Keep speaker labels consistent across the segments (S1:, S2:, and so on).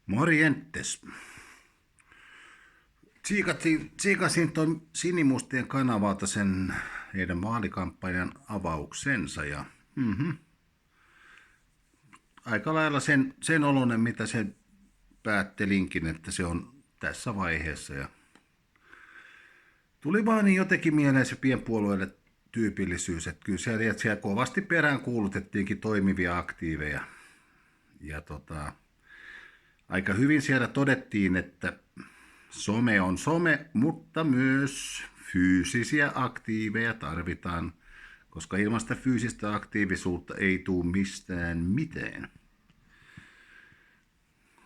S1: Morjentes. Tsiikasin tuon Sinimustien kanavalta sen heidän vaalikampanjan avauksensa ja aika lailla sen oloinen, mitä se päättelinkin, että se on tässä vaiheessa. Ja tuli vaan niin jotenkin mieleen se pienpuolueelle tyypillisyys, että kyllä siellä kovasti perään kuulutettiinkin toimivia aktiiveja. Ja aika hyvin siellä todettiin, että some on some, mutta myös fyysisiä aktiiveja tarvitaan, koska ilman sitä fyysistä aktiivisuutta ei tule mistään mitään.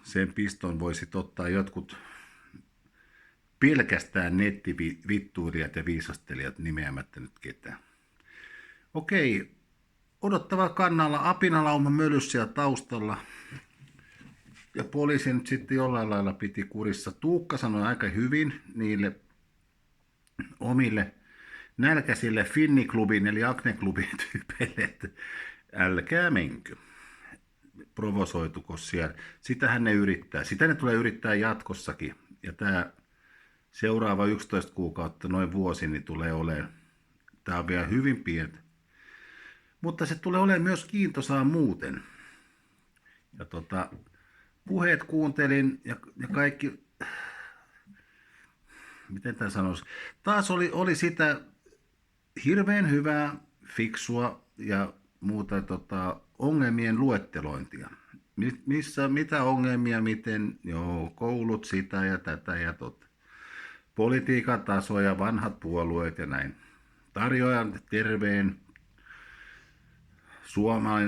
S1: Sen piston voisi ottaa jotkut pelkästään nettivittuilijat ja viisastelijat nimeämättä nyt ketään. Okei, odottava kannalla apinalauma mölys siellä taustalla. Ja poliisi nyt sitten jollain lailla piti kurissa. Tuukka sanoi aika hyvin niille omille nälkäisille Finniklubin eli Acne-klubin tyypeille, että älkää menkö. Provosoituko siellä. Sitähän ne yrittää. Sitä ne tulee yrittää jatkossakin. Ja tämä seuraava 11 kuukautta, noin vuosi, niin tulee olemaan. Tämä on vielä hyvin pientä. Mutta se tulee olemaan myös kiintoisaa muuten. Ja puheet kuuntelin ja kaikki, miten tämä sanoisi, taas oli sitä hirveän hyvää, fiksua ja muuta ongelmien luettelointia. Mitä ongelmia, miten, koulut, sitä ja tätä ja politiikan taso ja vanhat puolueet ja näin. Tarjoajan terveen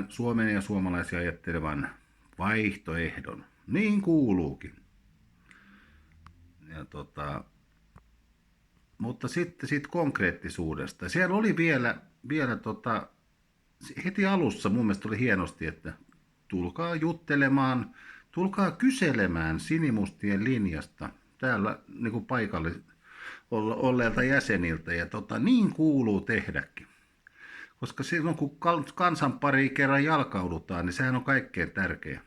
S1: Suomen ja suomalaisia ajattelevan vaihtoehdon. Niin kuuluukin. Ja mutta sitten konkreettisuudesta. Siellä oli vielä heti alussa mun mielestä oli hienosti, että tulkaa juttelemaan, tulkaa kyselemään Sinimustien linjasta täällä niin kuin olleilta jäseniltä. Ja niin kuuluu tehdäkin. Koska silloin kun kansan pari kerran jalkaudutaan, niin sehän on kaikkein tärkeä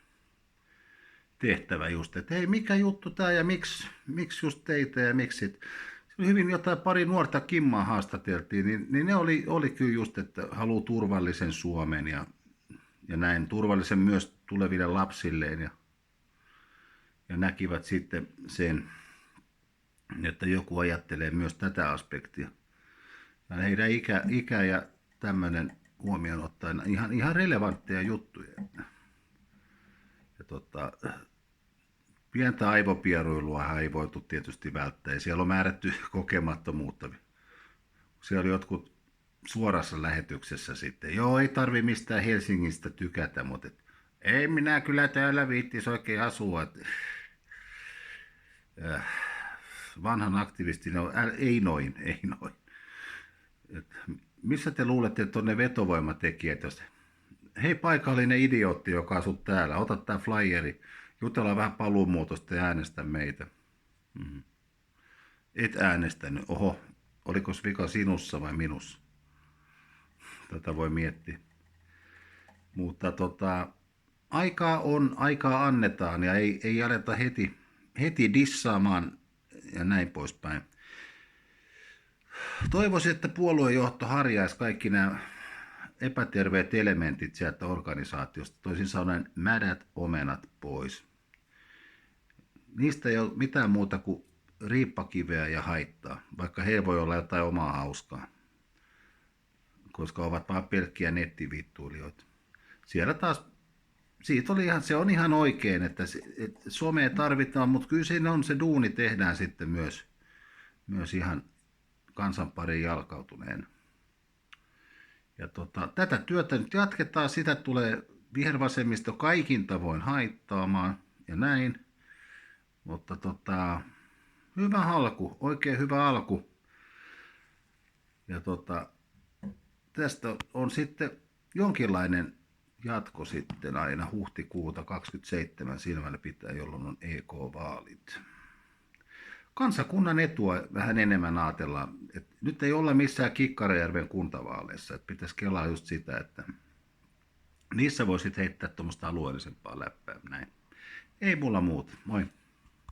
S1: tehtävä just, että hei, mikä juttu tämä ja miksi just teitä ja miksi. Hyvin jotain pari nuorta kimmaa haastateltiin, niin ne oli kyllä just, että haluaa turvallisen Suomen ja näin turvallisen myös tuleville lapsilleen ja näkivät sitten sen, että joku ajattelee myös tätä aspektia. Ja heidän ikä ja tämmöinen huomioon ottaen ihan relevantteja juttuja. Ja pientä aivopieruilua ei voitu tietysti välttää. Siellä on määrätty kokemattomuutta. Siellä oli jotkut suorassa lähetyksessä sitten. Joo, ei tarvi mistään Helsingistä tykätä, mutta ei minä kyllä täällä viittis oikein asua. Vanhan aktivistin ei noin. Missä te luulette, että on ne vetovoimatekijät, jos hei paikallinen idiootti, joka asut täällä, ota tää flyeri, jutellaan vähän paluumuutosta ja äänestä meitä. Et äänestänyt, oho, oliko vika sinussa vai minussa? Tätä voi miettiä. Mutta aikaa annetaan ja ei aleta heti dissaamaan ja näin poispäin. Toivoisin, että puoluejohto harjaisi kaikki nämä epäterveet elementit sieltä organisaatiosta, toisin sanoen mädät omenat pois. Niistä ei ole mitään muuta kuin riippakiveä ja haittaa, vaikka he voi olla jotain omaa hauskaa, koska ovat vain pelkkiä nettivittuilijoita. Siellä taas, se on ihan oikein, että somea tarvitaan, mutta kyllä siinä on se duuni tehdään sitten myös ihan kansan pariin jalkautuneen. Ja tätä työtä nyt jatketaan, sitä tulee vihervasemmisto kaikin tavoin haittaamaan ja näin. Mutta hyvä alku, oikein hyvä alku. Ja tästä on sitten jonkinlainen jatko sitten aina huhtikuuta 27 silmällä pitää, jolloin on EK-vaalit. Kansakunnan etua vähän enemmän ajatellaan, että nyt ei olla missään Kikkarajärven kuntavaaleissa, että pitäisi kelaa just sitä, että niissä voisit heittää tuommoista alueellisempaa läppää näin. Ei mulla muut. Moi.